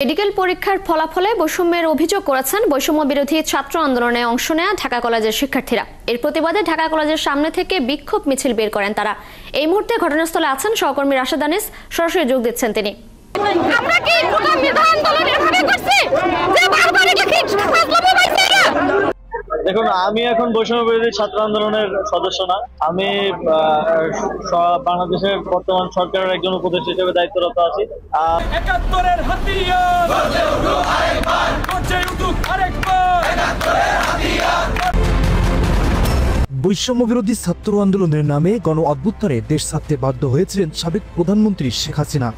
Medical পরীক্ষার ফলাফলে বৈষম্যের অভিযোগ করেছেন বৈষম্য বিরোধী ছাত্র আন্দোলনে অংশ নেয়া ঢাকা কলেজের শিক্ষার্থীরা। এর প্রতিবাদে ঢাকা কলেজের সামনে থেকে বিক্ষোভ মিছিল বের করেন তারা। এই মুহূর্তে ঘটনাস্থলে আছেন সহকর্মী রাশেদ আনিস, সরাসরি যোগ দিচ্ছেন তিনি। দেখুন, আমি এখন বৈষম্য বিরোধী ছাত্র আন্দোলনের সদস্য না, আমি বাংলাদেশের বর্তমান সরকারের একজন উপদেষ্টা হিসেবে দায়িত্বরত আছি। বৈষম্য বিরোধী ছাত্র আন্দোলনের নামে গণ অভ্যুত্থানে দেশ ছাড়তে বাধ্য হয়েছিলেন সাবেক প্রধানমন্ত্রী শেখ হাসিনা।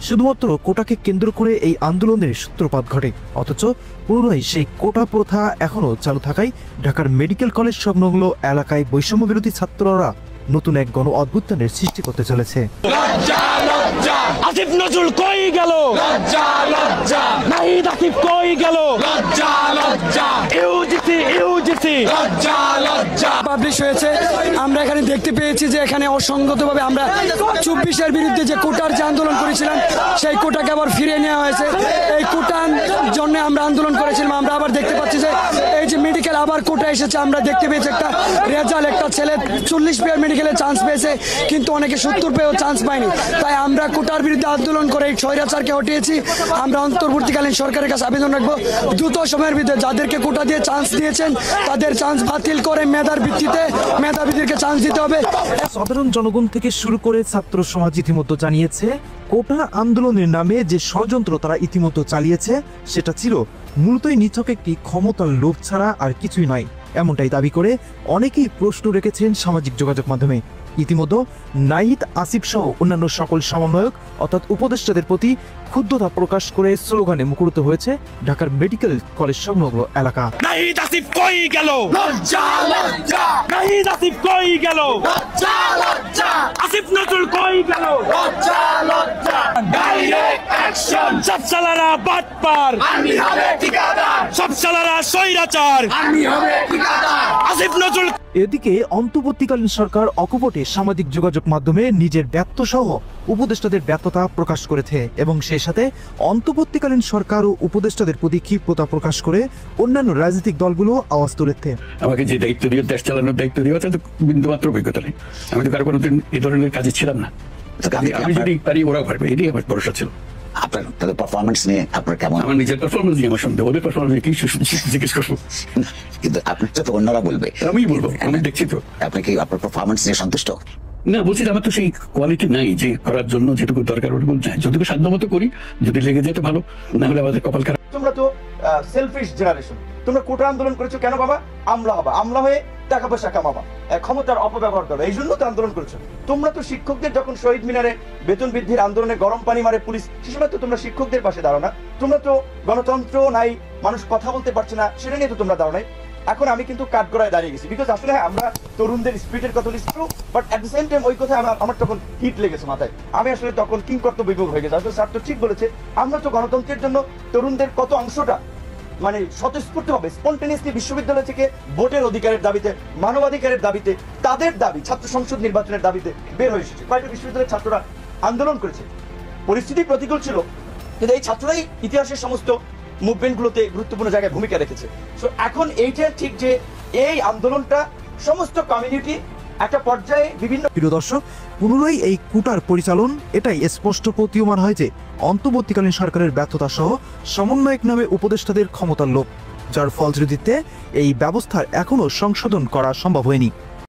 শুধুমাত্র কোটাকে কেন্দ্র করে এই আন্দোলনের সূত্রপাত ঘটে, অথচ পুনরায় সেই কোটা প্রথা এখনো চালু থাকায় ঢাকার মেডিকেল কলেজ সংলগ্ন এলাকায় বৈষম্য বিরোধী ছাত্ররা নতুন এক গণ অভ্যুত্থানের সৃষ্টি করতে চলেছে। আসিফ নজরুল কই গেল? লজ্জা লজ্জা। নাহিদ আসিফ কই গেল? লজ্জা লজ্জা। ইউজিসি লজ্জা লজ্জা। পাবলিশ হয়েছে, আমরা এখানে দেখতে পেয়েছি যে এখানে অসংগতভাবে আমরা 24-এর বিরুদ্ধে যে কোটার যে আন্দোলন করেছিলাম সেই কোটাকে আবার ফিরিয়ে নেওয়া হয়েছে। এই কোটার জন্য আমরা আন্দোলন করেছিলাম, আমরা আবার দেখতে পাচ্ছি যে এই যে মেডিকেল আবার কোটা এসেছে। আমরা দেখতে পেয়েছি একটা রেজাল্ট, একটা ছেলে 40 পেয়ার মেডিকেলে চান্স পেয়েছে, কিন্তু অনেকে 70 পেয়েও চান্স পায়নি। তাই আমরা কোটার বিরুদ্ধে আন্দোলন করে এই স্বৈরাচারকে হটিয়েছি। আমরা অন্তর্বর্তীকালীন সরকারের কাছে আবেদন রাখবো, দ্রুত সময়ের ভিতরে যাদেরকে কোটা দিয়ে চান্স দিয়েছেন তাদের চান্স বাতিল করে মেধার ভিত্তিতে মেধাবীদেরকে চান্স দিতে হবে। সাধারণ জনগণ থেকে শুরু করে ছাত্র সমাজ ইতিমধ্যে জানিয়েছে কোটা আন্দোলনের নামে যে ষড়যন্ত্র তারা ইতিমধ্যে চালিয়েছে সেটা ছিল মূলতই নিছক একটি ক্ষমতার লোভ ছাড়া আর কিছুই নয়, এমনটাই দাবি করে অনেকেই প্রশ্ন রেখেছেন সামাজিক যোগাযোগ মাধ্যমে। ইতিমধ্যে নাহিদ আসিফ সহ অন্যান্য সকল সমন্বয়ক অর্থাৎ উপদেষ্টাদের প্রতি ক্ষুব্ধতা প্রকাশ করে স্লোগানে মুখরিত হয়েছে ঢাকার মেডিকেল কলেজ সংলগ্ন এলাকা। নাহিদ আসিফ কই গেল? লজ্জা লজ্জা। নাহিদ আসিফ কই গেল? লজ্জা লজ্জা। আসিফ নজরুল কই গেল? লজ্জা লজ্জা। Direct action. সব শালারা বাটপার, আমি হবে ঠিকাদার। সব শালারা স্বৈরাচার, আমি হবে ঠিকাদার। আসিফ নজরুল। এদিকে অন্তর্বর্তীকালীন সরকার অকপটে সামাজিক যোগাযোগ মাধ্যমে নিজের ব্যর্থ সহ উপদেষ্টাদের ব্যর্থতা প্রকাশ করেছে এবং সেই সাথে অন্তর্বর্তীকালীন সরকার ও উপদেষ্টাদের প্রতি ক্ষিপ্রতা প্রকাশ করে অন্যান্য রাজনৈতিক দলগুলো আওয়াজ তুলেছে। আমাকে যে দায়িত্ব দিয়ে দেশ চালানোর দায়িত্ব দিয়ে তাতে বিন্দুমাত্র অভিজ্ঞতা নেই। আমি তো কারো কোনোদিন এই ধরনের কাজে ছিলাম না। আমি যদি পারি ওরাও পারবে, এটাই আমার ভরসা ছিল। আপনার তাদের পারফরমেন্স নিয়ে আপনার কেমন? আমার নিজের পারফরমেন্স নিয়ে আমার সন্দেহ, ওদের পারফরমেন্স নিয়ে কি জিজ্ঞেস করবো? কিন্তু আপনার তো অন্যরা বলবে। আমি বলবো, আমি দেখছি তো। আপনি কি আপনার পারফরমেন্স নিয়ে সন্তুষ্ট? না, বলছি আমার তো সেই কোয়ালিটি নাই যে করার জন্য যেটুকু দরকার ওটুকু চাই। যতটুকু সাধ্য মতো করি, যদি লেগে যেতে ভালো, না হলে আমাদের কপাল খারাপ। তোমরা তো সেলফিশ জেনারেশন, তোমরা কোটা আন্দোলন করেছো কেন বাবা? আমলা হবা, আমলা হয়ে টাকা পয়সা কামাবা, ক্ষমতার অপব্যবহার করো, এই জন্য তো আন্দোলন করেছো। তোমরা তো শিক্ষকদের যখন শহীদ মিনারে বেতন বৃদ্ধির আন্দোলনে গরম পানি মারে পুলিশ, সে সময় তো তোমরা শিক্ষকদের পাশে দাঁড়াও না। তোমরা তো গণতন্ত্র নাই, মানুষ কথা বলতে পারছে না, সেটা নিয়ে তো তোমরা দাঁড়াও নাই। এখন আমি কিন্তু কাঠগড়ায় দাঁড়িয়ে গেছি, বিকজ আসলে আমরা তরুণদের স্পিরিটের কথা least true, but at the same time ওই কথা আমার তখন হিট লেগেছে মাথায়। আমি আসলে তখন কিংকর্তব্য বিমুখ হয়ে গেছে। আসলে স্যার তো ঠিক বলেছে, আমরা তো গণতন্ত্রের জন্য তরুণদের কত অংশটা মানে স্বতঃস্ফূর্তভাবে স্পন্টেনিয়াসলি বিশ্ববিদ্যালয় থেকে ভোটের অধিকারের দাবিতে, মানবাধিকারের দাবিতে, তাদের দাবি ছাত্র সংসদ নির্বাচনের দাবিতে বের হয়ে এসেছে। কয়েকটা বিশ্ববিদ্যালয়ের ছাত্ররা আন্দোলন করেছে, পরিস্থিতি প্রতিকূল ছিল, কিন্তু এই ছাত্ররাই ইতিহাসের সমস্ত মুভমেন্টগুলোতে গুরুত্বপূর্ণ জায়গায় ভূমিকা রেখেছে। সো এখন এইটা ঠিক যে এই আন্দোলনটা সমস্ত কমিউনিটি একটা পর্যায়ে বিভিন্ন। প্রিয় দর্শক, পুনরায় এই কোটার পরিচালন এটাই স্পষ্ট প্রতীয়মান হয় যে অন্তর্বর্তীকালীন সরকারের ব্যর্থতা সহ সমন্বয়ক নামে উপদেষ্টাদের ক্ষমতার লোভ, যার ফলশ্রুতিতে এই ব্যবস্থার এখনো সংশোধন করা সম্ভব হয়নি।